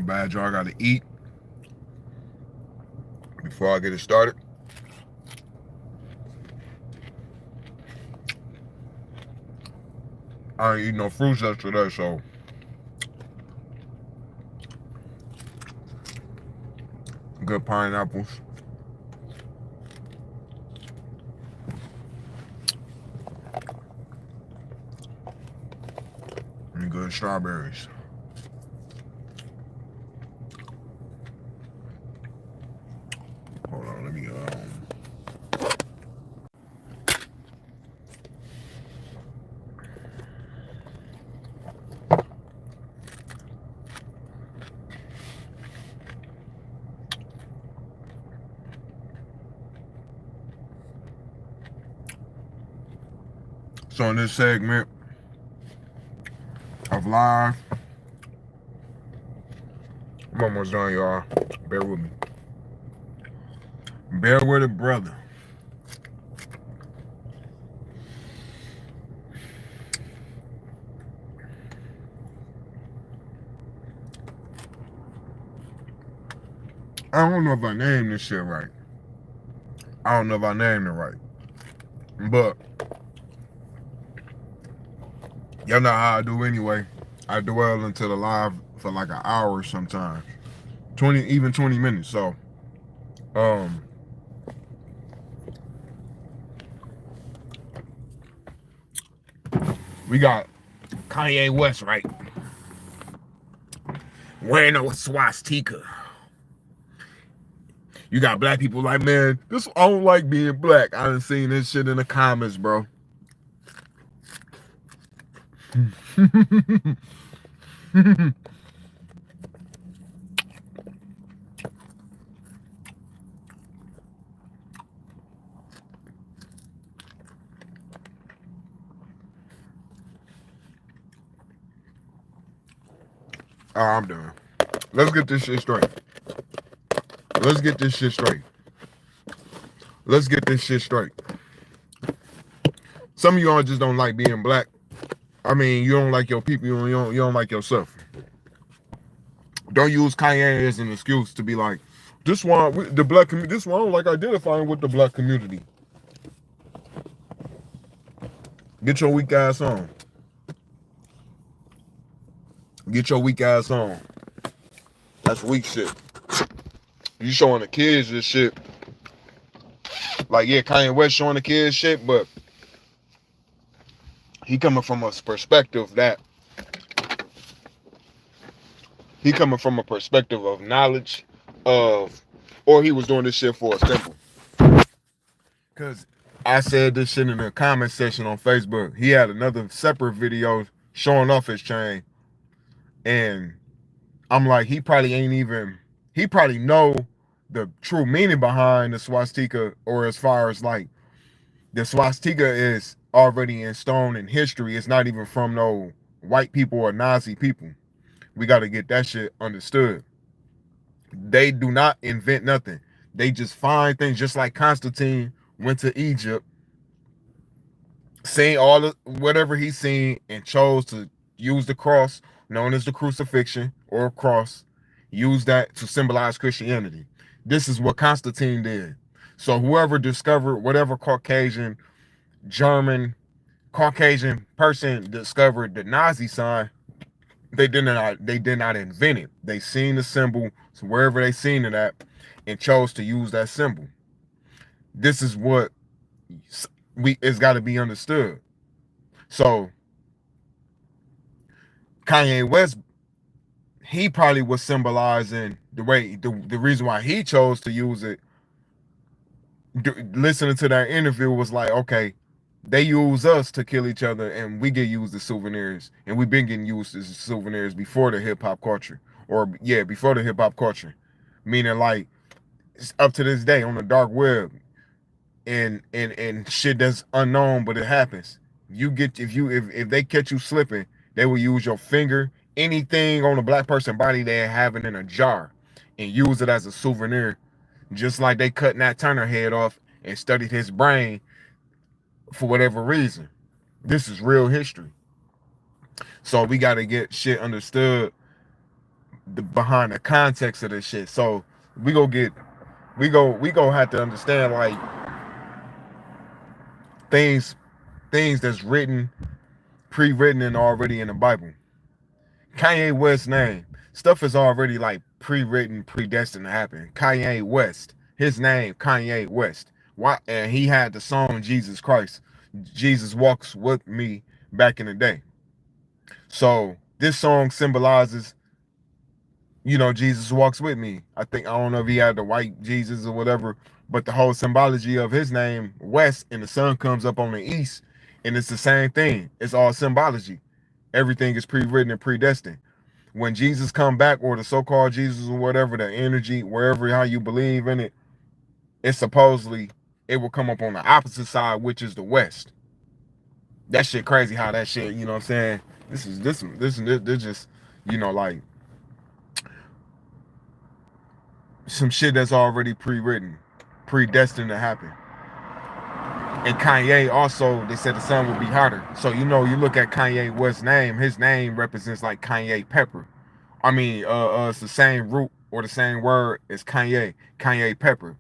bad, y'all. I gotta eat before I get it started. I ain't eat no fruits yesterday, so good pineapples and good strawberries. Hold on, let me So in this segment of live, I'm almost done, y'all. Bear with me. Bear with it, brother. I don't know if I named this shit right. I don't know if I named it right. But y'all know how I do anyway. I dwell into the live for like an hour sometimes. 20 minutes. So um we got Kanye West, right? Wearing a swastika. You got black people like, man, this I don't like being black. I done seen this shit in the comments, bro. I'm done. Let's get this shit straight. Let's get this shit straight. Let's get this shit straight. Some of y'all just don't like being black. I mean, you don't like your people. You don't like yourself. Don't use Kanye as an excuse to be like, this one, the black community. This one, I don't like identifying with the black community. Get your weak ass on. Get your weak ass on. That's weak shit. You showing the kids this shit. Like, yeah, Kanye West showing the kids shit, but he coming from a perspective of knowledge of, or he was doing this shit for a simple. Because I said this shit in the comment section on Facebook. He had another separate video showing off his chain. And I'm like, he probably know the true meaning behind the swastika, or as far as like, the swastika is already in stone in history. It's not even from no white people or Nazi people. We got to get that shit understood. They do not invent nothing. They just find things, just like Constantine went to Egypt, seen all of whatever he seen, and chose to use the cross, known as the crucifixion or cross, use that to symbolize Christianity. This is what Constantine did. So whoever discovered, whatever German, Caucasian person discovered the Nazi sign, they did not invent it. They seen the symbol, so wherever they seen it at, and chose to use that symbol. This is what it's got to be understood. So Kanye West, he probably was symbolizing the reason why he chose to use it. Listening to that interview was like, okay, they use us to kill each other, and we get used as souvenirs, and we've been getting used as souvenirs before the hip hop culture, before the hip hop culture, meaning like up to this day on the dark web, and shit that's unknown, but it happens. If they catch you slipping, they will use your finger, anything on a black person body they have it in a jar, and use it as a souvenir, just like they cut Nat Turner head off and studied his brain for whatever reason. This is real history. So we got to get shit understood behind the context of this shit. So we go get we go have to understand like things that's written, pre-written and already in the Bible. Kanye West's name, stuff is already like pre-written, predestined to happen. Kanye West, his name Kanye West. Why? And he had the song Jesus Christ, Jesus Walks With Me back in the day. So this song symbolizes, you know, Jesus walks with me. I don't know if he had the white Jesus or whatever, but the whole symbology of his name, West, and the sun comes up on the east, and it's the same thing. It's all symbology. Everything is pre-written and predestined. When Jesus come back, or the so-called Jesus or whatever, the energy, wherever how you believe in it, it's supposedly it will come up on the opposite side, which is the West. That shit crazy how that shit, you know what I'm saying? This just, you know, like some shit that's already pre-written, predestined to happen. And Kanye also, they said the sun would be hotter. So, you know, you look at Kanye West's name, his name represents like Kanye Pepper. I mean, it's the same root or the same word as Kanye Pepper.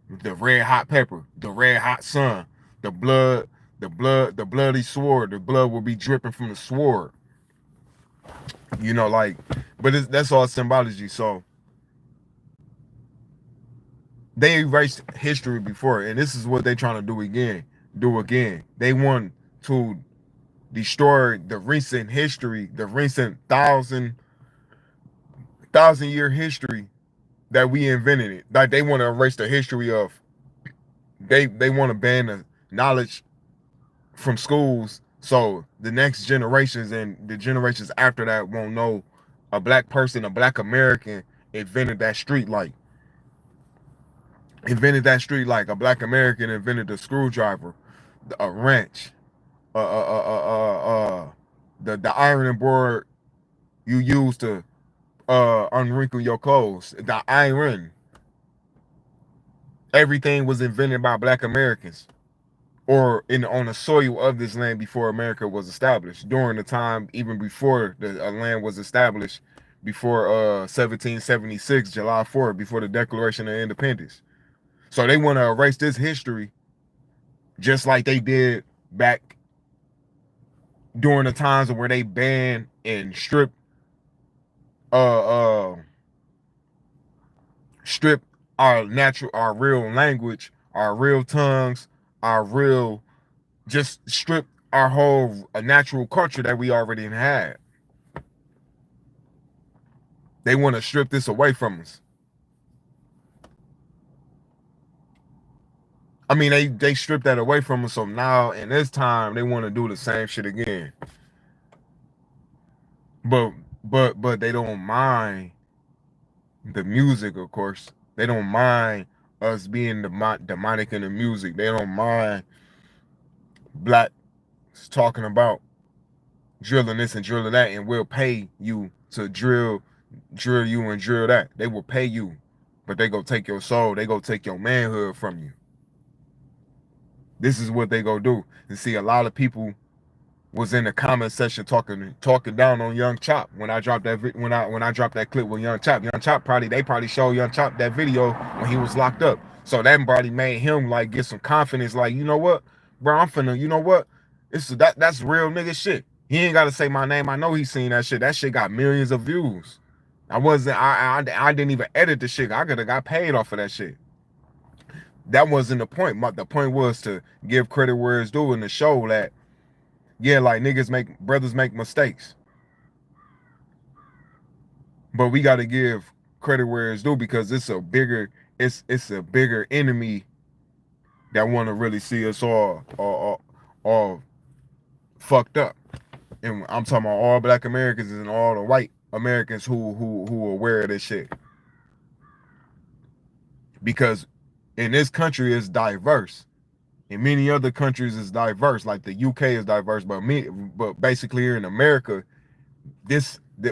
The red hot pepper, the red hot sun, the bloody sword. The blood will be dripping from the sword. You know, like, but that's all symbology. So they erased history before, and this is what they're trying to do again. They want to destroy the recent history, the recent thousand-year history that we invented it. Like they want to erase the history of. They want to ban the knowledge from schools, so the next generations and the generations after that won't know a black person, a black American invented that street light. A black American invented a screwdriver, a wrench, the ironing board you use to unwrinkle your clothes, the iron. Everything was invented by black Americans, or on the soil of this land before America was established. During the time, even before the land was established, before 1776, July 4th, before the Declaration of Independence. So they want to erase this history, just like they did back during the times where they banned and stripped our real language, our real tongues, just stripped our whole natural culture that we already had. They want to strip this away from us. I mean, they stripped that away from us, so now in this time they want to do the same shit again. But they don't mind the music, of course. They don't mind us being demonic in the music. They don't mind blacks talking about drilling this and drilling that, and we'll pay you to drill you and drill that. They will pay you, but they go take your soul. They go take your manhood from you. This is what they go do. And see, a lot of people was in the comment section talking down on Young Chop when I dropped that when I dropped that clip with Young Chop. Young Chop they probably showed Young Chop that video when he was locked up. So that probably made him like get some confidence. Like, you know what, bro, I'm finna. You know what? That's real nigga shit. He ain't gotta say my name. I know he's seen that shit. That shit got millions of views. I didn't even edit the shit. I could have got paid off of that shit. That wasn't the point. The point was to give credit where it's due and to show that, yeah, like brothers make mistakes. But we got to give credit where it's due because it's a bigger enemy that want to really see us all fucked up. And I'm talking about all black Americans and all the white Americans who are aware of this shit. Because in this country it's diverse. In many other countries it's diverse, like the UK is diverse, but basically here in America,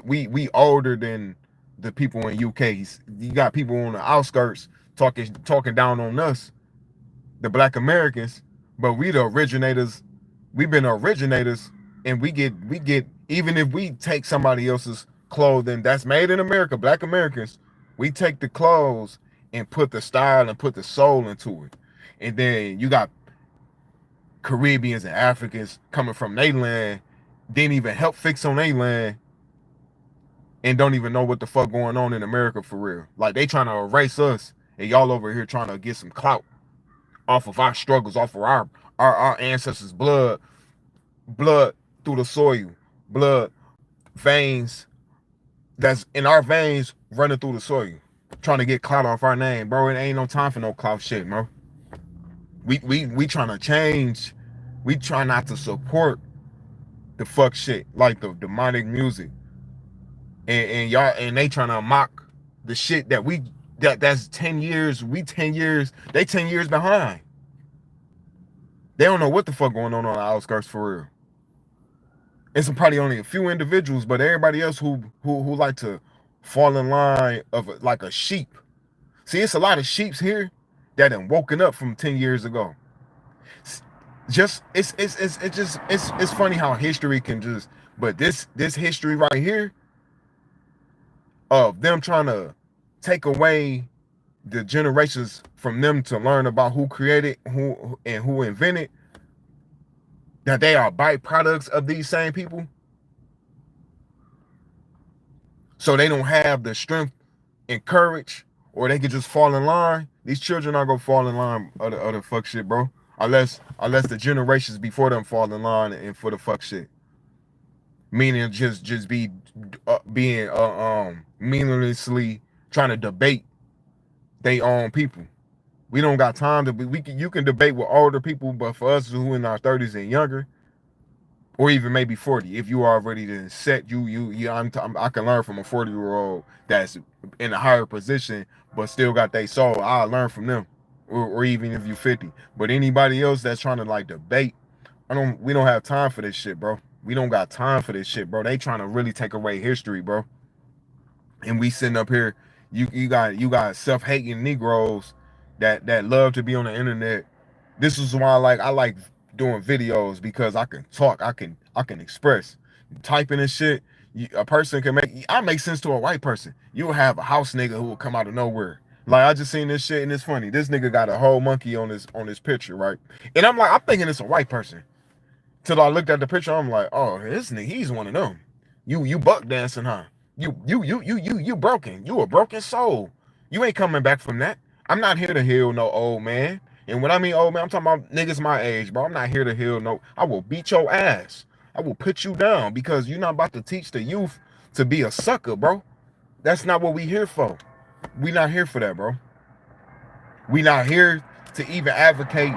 we older than the people in UK. You got people on the outskirts talking down on us, the black Americans, but we the originators. We've been originators, and we get even if we take somebody else's clothing that's made in America, Black Americans, we take the clothes and put the style and put the soul into it. And then you got Caribbeans and Africans coming from their land, didn't even help fix on their land, and don't even know what the fuck going on in America for real. Like they trying to erase us, and y'all over here trying to get some clout off of our struggles, off of our ancestors' blood through the soil, blood veins that's in our veins running through the soil, trying to get clout off our name, bro. It ain't no time for no clout shit, bro. We trying to change. We try not to support the fuck shit like the demonic music, and y'all and they trying to mock the shit that that's 10 years. We 10 years. They 10 years behind. They don't know what the fuck going on the outskirts for real. It's probably only a few individuals, but everybody else who like to fall in line of like a sheep. See, it's a lot of sheeps here that have woken up from 10 years ago. Just it's funny how history can just, but this history right here of them trying to take away the generations from them to learn about who created, who invented, that they are byproducts of these same people. So they don't have the strength and courage, or they could just fall in line. These children are gonna fall in line of the fuck shit, bro. Unless the generations before them fall in line and for the fuck shit. Meaning just be being meaninglessly trying to debate they own people. We don't got time to you can debate with older people, but for us who in our 30s and younger, or even maybe 40, if you are already then set, I can learn from a 40-year-old that's in a higher position but still got their soul. I'll learn from them, or even if you 50. But anybody else that's trying to like debate, we don't have time for this shit, bro. We don't got time for this shit, bro. They trying to really take away history, bro. And we sitting up here, you got self-hating Negroes that love to be on the internet. This is why I like doing videos, because I can talk, I can express. Typing and shit, a person can make sense to a white person. You'll have a house nigga who will come out of nowhere. Like I just seen this shit and it's funny. This nigga got a whole monkey on his picture, right? And I'm thinking it's a white person. Till I looked at the picture, I'm like, oh, this nigga, he's one of them. You buck dancing, huh? You broken. You a broken soul. You ain't coming back from that. I'm not here to heal no old man. And when I mean old man, I'm talking about niggas my age, bro. I'm not here to heal no. I will beat your ass. I will put you down, because you're not about to teach the youth to be a sucker, bro. That's not what we here for. We not here for that, bro. We not here to even advocate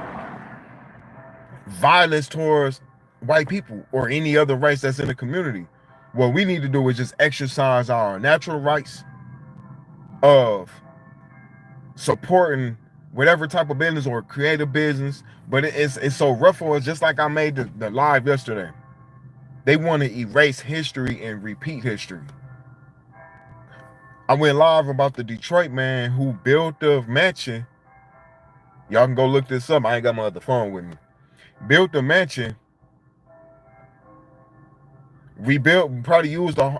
violence towards white people or any other race that's in the community. What we need to do is just exercise our natural rights of supporting whatever type of business or creative business. But it's so rough for us, just like I made the live yesterday. They want to erase history and repeat history. I went live about the Detroit man who built the mansion. Y'all can go look this up. I ain't got my other phone with me. Built the mansion, rebuilt, probably used a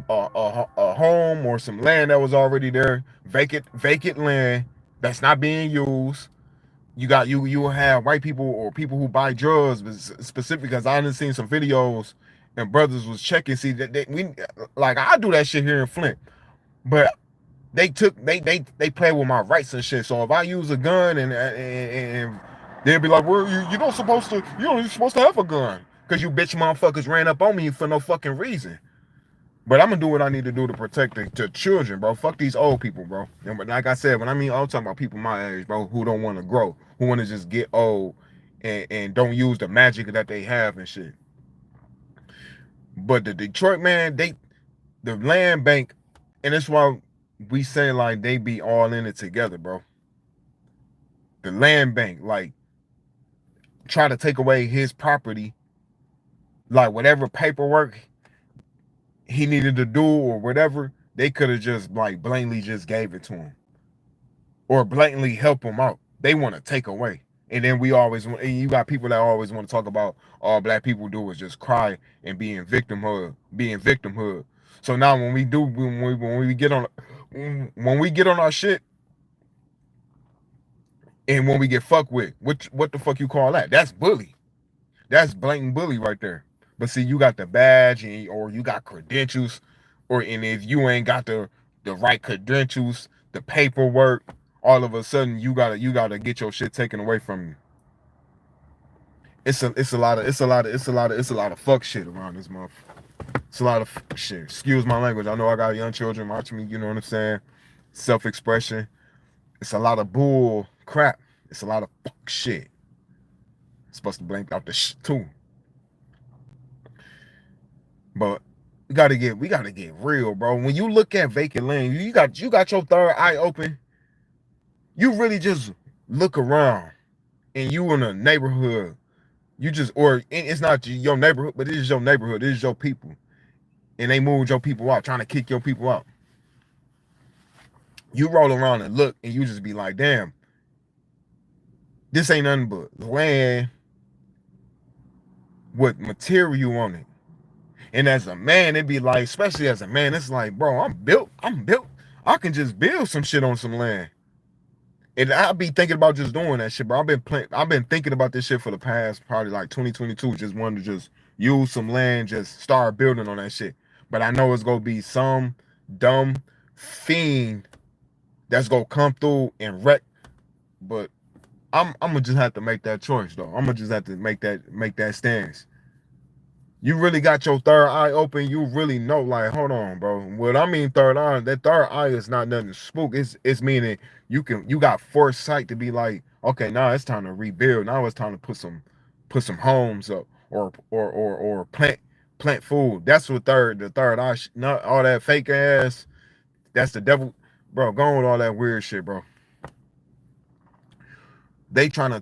home or some land that was already there, vacant land that's not being used. You will have white people or people who buy drugs, specifically because I done seen some videos and brothers was checking, see that we like, I do that shit here in Flint, but they play with my rights and shit. So if I use a gun and they'll be like, well, you don't supposed to, you don't even supposed to have a gun because you bitch motherfuckers ran up on me for no fucking reason. But I'm gonna do what I need to do to protect the children, bro. Fuck these old people, bro. And like I said, when I mean, I'm talking about people my age, bro, who don't want to grow, who want to just get old and don't use the magic that they have and shit. But the Detroit man, the land bank, and that's why we say like they be all in it together, bro. The land bank, like, try to take away his property, like whatever paperwork he needed to do or whatever, they could have just like blatantly just gave it to him or blatantly help him out. They want to take away. And then you got people that always want to talk about all black people do is just cry and be in victimhood. So now when we do, when we get on our shit, and when we get fucked with, what the fuck you call that? That's bully. That's blatant bully right there. But see, you got the badge or you got credentials, and if you ain't got the right credentials, the paperwork, all of a sudden you gotta get your shit taken away from you. It's a lot of fuck shit around this month. It's a lot of shit. Excuse my language. I know I got young children watching me. You know what I'm saying? Self-expression. It's a lot of bull crap. It's a lot of fuck shit. It's supposed to blank out the shit too. But we gotta get real, bro. When you look at vacant land, you got your third eye open. You really just look around, and you in a neighborhood. You just, or it's not your neighborhood, but it is your neighborhood. It is your people, and they moved your people out, trying to kick your people out. You roll around and look, and you just be like, damn, this ain't nothing but land with material on it. And as a man, it'd be like, especially as a man, it's like, bro, I'm built. I can just build some shit on some land. And I'll be thinking about just doing that shit, bro. I've been thinking about this shit for the past probably like 2022. Just wanted to just use some land, just start building on that shit. But I know it's gonna be some dumb fiend that's gonna come through and wreck. But I'm gonna just have to make that choice though. I'm gonna just have to make that stance. You really got your third eye open. You really know, like, hold on, bro. What I mean, third eye, that third eye is not nothing to spook. It's meaning you got foresight to be like, okay, now it's time to rebuild. Now it's time to put some homes up or plant food. That's what the third eye, not all that fake ass. That's the devil, bro. Go on with all that weird shit, bro. They trying to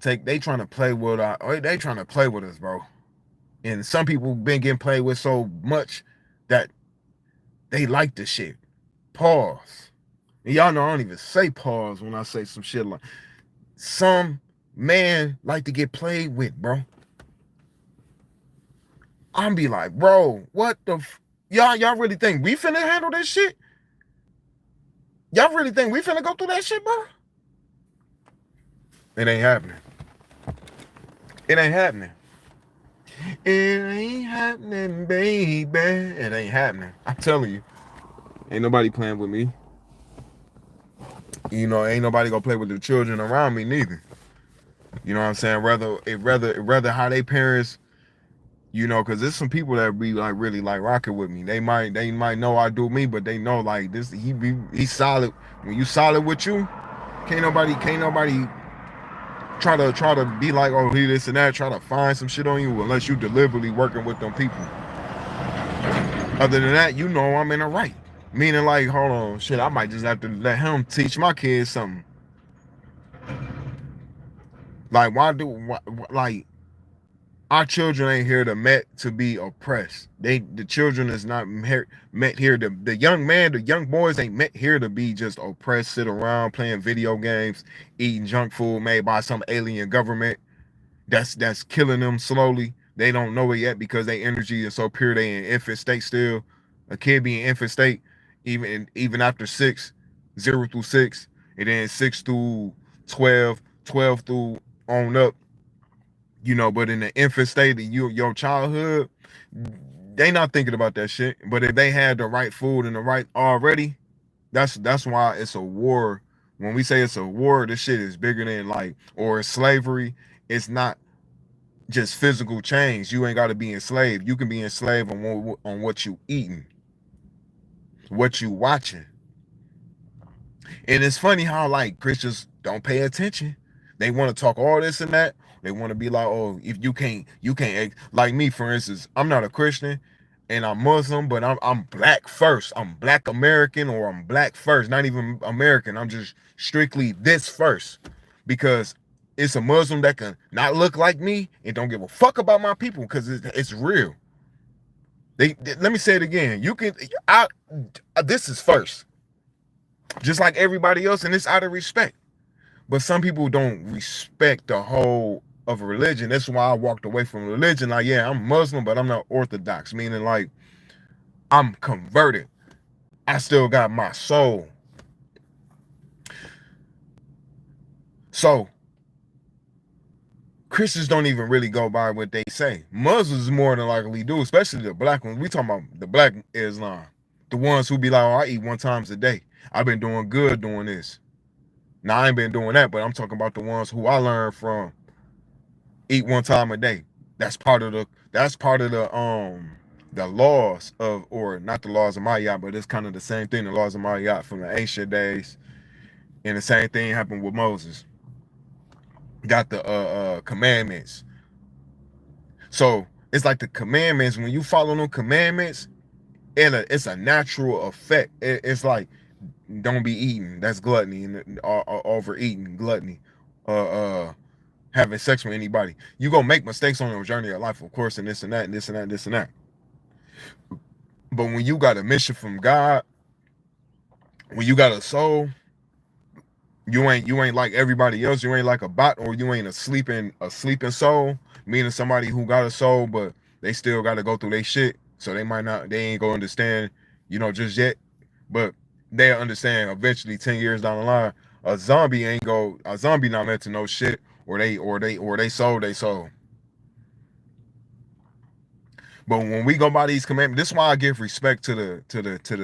play with they trying to play with us, bro. And some people been getting played with so much that they like the shit. Pause. And y'all know I don't even say pause when I say some shit like some man like to get played with, bro. I'm be like, bro, what the y'all really think we finna handle this shit? Y'all really think we finna go through that shit, bro? It ain't happening. It ain't happening. It ain't happening, baby. It ain't happening. I'm telling you. Ain't nobody playing with me. You know, ain't nobody gonna play with the children around me neither. You know what I'm saying? Rather how they parents, you know, because there's some people that be like really like rocking with me. They might know I do me, but they know like this. He's solid. When you solid with you, can't nobody try to be like, oh, he this and that, try to find some shit on you unless you deliberately working with them people. Other than that, you know I'm in the right. Meaning like, hold on, shit, I might just have to let him teach my kids something. Like, like, our children ain't here to be oppressed. The children is not met here to, the young boys ain't met here to be just oppressed, sit around playing video games, eating junk food made by some alien government that's killing them slowly. They don't know it yet because their energy is so pure. They in infant state still. A kid be in infant state even after 6, 0 through 6, and then 6 through 12, 12 through on up. You know, but in the infant state of your childhood, they not thinking about that shit. But if they had the right food and the right already, that's why it's a war. When we say it's a war, this shit is bigger than like, or slavery. It's not just physical change. You ain't got to be enslaved. You can be enslaved on what you eating, what you watching. And it's funny how like Christians don't pay attention. They want to talk all this and that. They want to be like, oh, if you can't like me, for instance. I'm not a Christian and I'm Muslim, but I'm black first. I'm black American, or I'm black first. Not even American. I'm just strictly this first, because it's a Muslim that can not look like me and don't give a fuck about my people, because it's real. Let me say it again. This is first, just like everybody else, and it's out of respect. But some people don't respect the whole of a religion. That's why I walked away from religion. Like, yeah, I'm Muslim, but I'm not Orthodox, meaning like I'm converted. I still got my soul. So Christians don't even really go by what they say. Muslims more than likely do, especially the black ones. We talking about the black Islam. The ones who be like, oh, I eat 1 time a day. I've been doing good doing this. Now I ain't been doing that, but I'm talking about the ones who I learned from eat 1 time a day. That's part of the laws of, or not the laws of Mayyat, but it's kind of the same thing, the laws of Mayyat from the ancient days. And the same thing happened with Moses. Got the commandments. So it's like the commandments, when you follow them commandments, it's a natural effect. It's like, don't be eating. That's gluttony, and overeating, gluttony. Having sex with anybody. You gonna make mistakes on your journey of life, of course, and this and that, and this and that, and this and that. But when you got a mission from God, when you got a soul, you ain't like everybody else. You ain't like a bot, or you ain't a sleeping soul, meaning somebody who got a soul, but they still got to go through their shit. So they ain't gonna understand, just yet. But they'll understand eventually, 10 years down the line. A zombie not meant to know shit, or they sold they soul. But when we go by these commandments, this is why I give respect to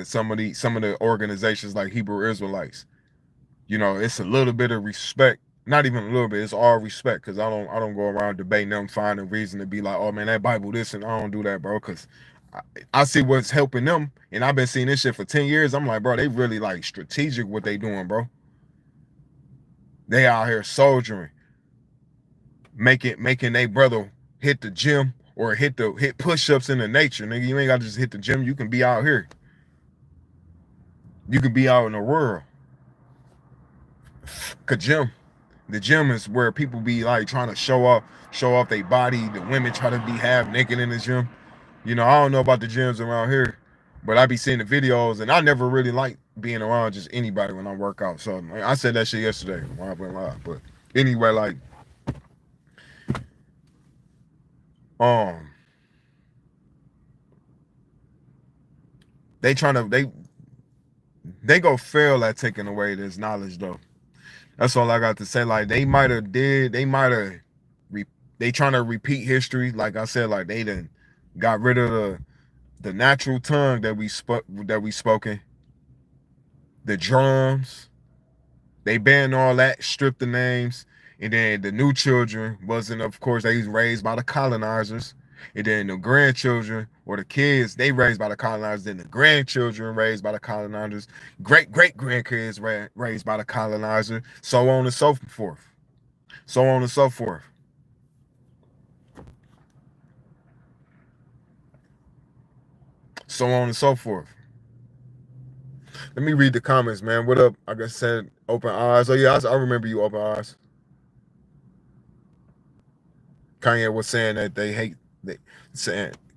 some of the organizations like Hebrew Israelites. It's a little bit of respect, not even a little bit. It's all respect, because I don't go around debating them, finding reason to be like, oh man, that Bible this, and I don't do that, bro. Because I see what's helping them, and I've been seeing this shit for 10 years. I'm like, bro, they really like strategic what they doing, bro. They out here soldiering, making their brother hit the gym or hit push-ups in the nature, nigga. You ain't got to just hit the gym. You can be out here. You can be out in the world. The gym is where people be like trying to show off their body. The women try to be half naked in the gym. I don't know about the gyms around here, but I be seeing the videos, and I never really like being around just anybody when I work out. So I said that shit yesterday when I went live. But anyway, like, they go fail at taking away this knowledge though. That's all I got to say. Like, they trying to repeat history. Like I said, like, they done got rid of the natural tongue that we spoken. The drums, they banned all that, stripped the names, and then the new children wasn't, of course, they was raised by the colonizers, and then the grandchildren or the kids, they raised by the colonizers, then the grandchildren raised by the colonizers, great grandkids raised by the colonizer, so on and so forth, so on and so forth. So on and so forth. Let me read the comments, man. What up? I guess said open eyes. Oh yeah, I remember you, open eyes. Kanye was saying that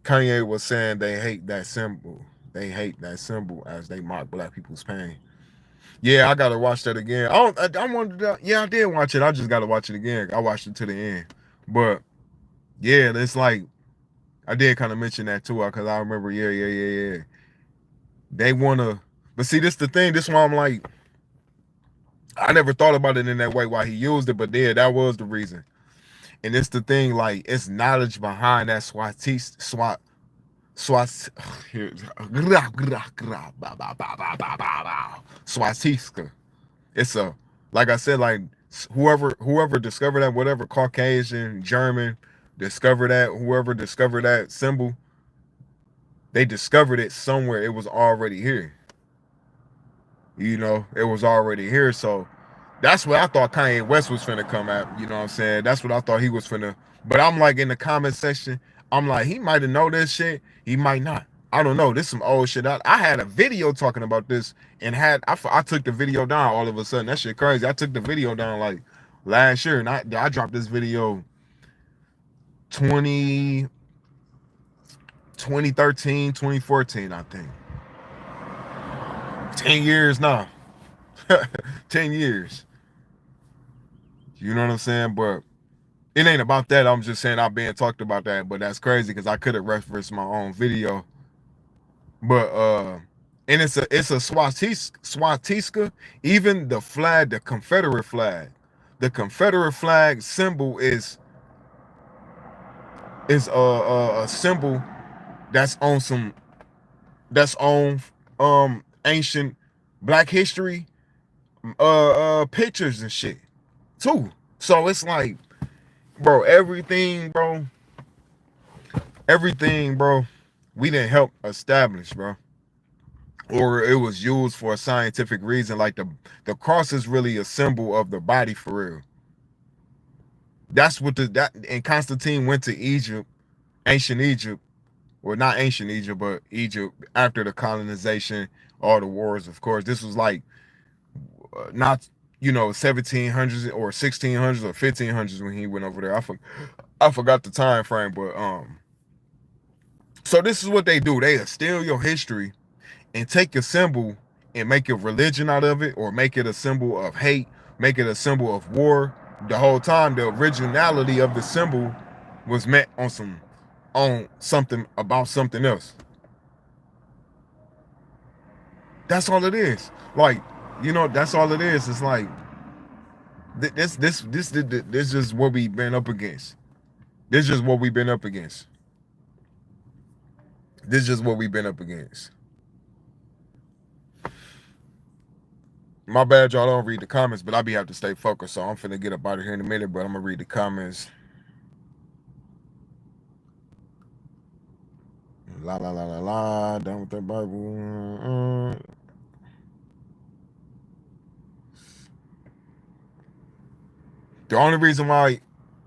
Kanye was saying they hate that symbol. They hate that symbol as they mock black people's pain. Yeah, I gotta watch that again. I wanted to, yeah, I did watch it. I just gotta watch it again. I watched it to the end. But yeah, it's like, I did kind of mention that too, because I remember, yeah. They wanna, but see, this the thing. This one, I'm like, I never thought about it in that way why he used it, but yeah, that was the reason. And it's the thing, like, it's knowledge behind that swastika. It's a, like I said, like, whoever discovered that, whatever Caucasian, German discovered that, whoever discovered that symbol, they discovered it somewhere. It was already here. It was already here. So that's what I thought Kanye West was finna come at. You know what I'm saying? That's what I thought he was finna. But I'm like, in the comment section, I'm like, he might have known this shit. He might not. I don't know. This is some old shit. I had a video talking about this, and I took the video down all of a sudden. That shit crazy. I took the video down like last year, and I dropped this video 2013, 2014, I think. 10 years now. 10 years. You know what I'm saying? But it ain't about that. I'm just saying I've been talked about that, but that's crazy because I could have referenced my own video. But and it's a swastika. Even the flag, the Confederate flag symbol is a symbol that's on some that's on ancient Black history pictures and shit too. So it's like, bro, everything, bro, we didn't help establish, bro. Or it was used for a scientific reason. Like the cross is really a symbol of the body for real. That's what and Constantine went to Egypt, ancient Egypt, well, not ancient Egypt, but Egypt after the colonization, all the wars, of course. This was like not 1700s or 1600s or 1500s when he went over there. I forgot the time frame, but so this is what they do. They steal your history and take your symbol and make a religion out of it, or make it a symbol of hate, make it a symbol of war. The whole time, the originality of the symbol was meant on something about something else. That's all it is. Like, that's all it is. It's like this is what we've been up against. This is what we've been up against. This is what we've been up against. My bad, y'all don't read the comments, but I be have to stay focused. So I'm finna get up out of here in a minute, but I'm gonna read the comments. La la la la la. Done with that Bible. The only reason why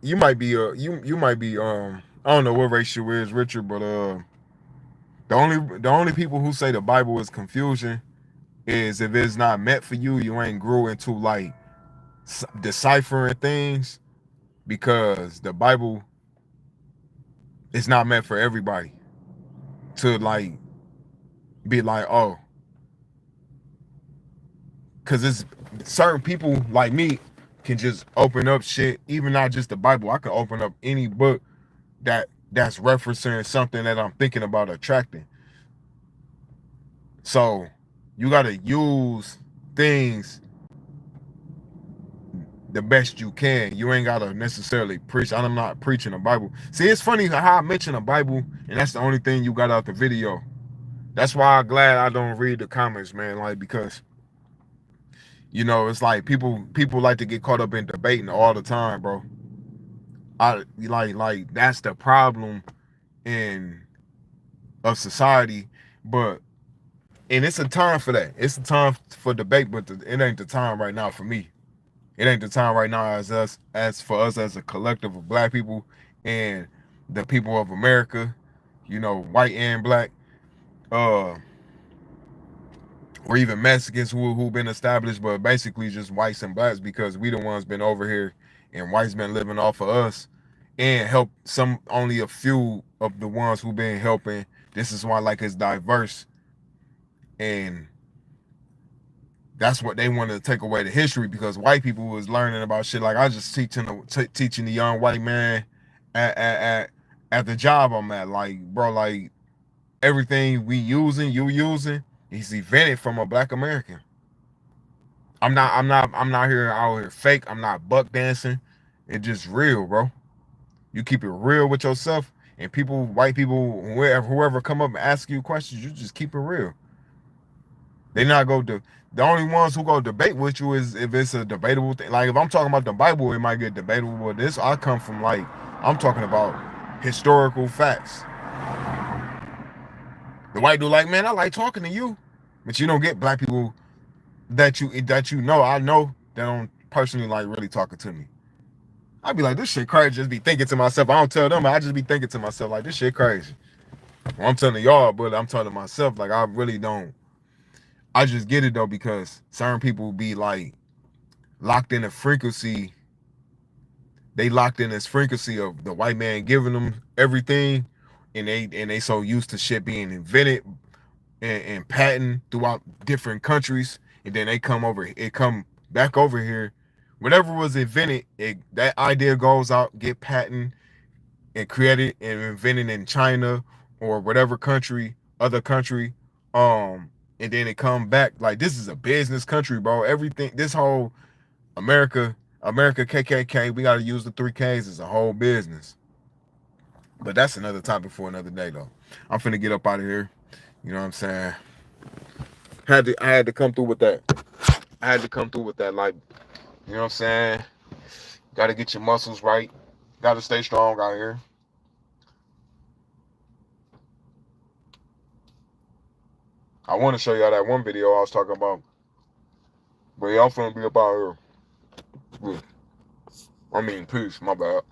you might be you might be I don't know what race you is, Richard, but the only people who say the Bible is confusion is if it's not meant for you, you ain't grew into like deciphering things, because the Bible is not meant for everybody to like be like, oh, because it's certain people like me can just open up shit, even not just the Bible. I can open up any book that's referencing something that I'm thinking about attracting. So you gotta use things the best you can. You ain't gotta necessarily preach. I'm not preaching the Bible. See, it's funny how I mention the Bible, and that's the only thing you got out the video. That's why I'm glad I don't read the comments, man. Like, because it's like people like to get caught up in debating all the time, bro. I like that's the problem of society, but and it's a time for that. It's a time for debate, but it ain't the time right now for me. It ain't the time right now as for us as a collective of Black people and the people of America, white and Black, or even Mexicans who been established, but basically just whites and Blacks, because we the ones been over here and whites been living off of us and help only a few of the ones who been helping. This is why like it's diverse, and that's what they wanted to take away the history, because white people was learning about shit. Like I just teaching the young white man at the job I'm at. Like, bro, like everything you using is invented from a Black American. I'm not here out here fake. I'm not buck dancing. It's just real, bro. You keep it real with yourself, and white people, whoever come up and ask you questions, you just keep it real. They not go to the only ones who go debate with you is if it's a debatable thing. Like if I'm talking about the Bible, it might get debatable. But this, I come from I'm talking about historical facts. The white dude like, man, I like talking to you, but you don't get Black people that I know that don't personally like really talking to me. I'd be like, this shit crazy. Just be thinking to myself. I don't tell them. I just be thinking to myself like, this shit crazy. Well, I'm telling y'all, but I'm telling myself like I really don't. I just get it though, because certain people be like locked in a frequency. They locked in this frequency of the white man giving them everything, and they so used to shit being invented and patent throughout different countries, and then they come back over here. Whatever was invented, that idea goes out, get patent and created and invented in China or whatever country, other country, And then it come back like this is a business country, bro. Everything, this whole America KKK, we got to use the 3Ks as a whole business. But that's another topic for another day, though. I'm finna get up out of here. You know what I'm saying? I had to come through with that. I had to come through with that. Like, you know what I'm saying? Got to get your muscles right. Got to stay strong out here. I want to show y'all that one video I was talking about. But y'all finna be up out here. I mean, peace. My bad.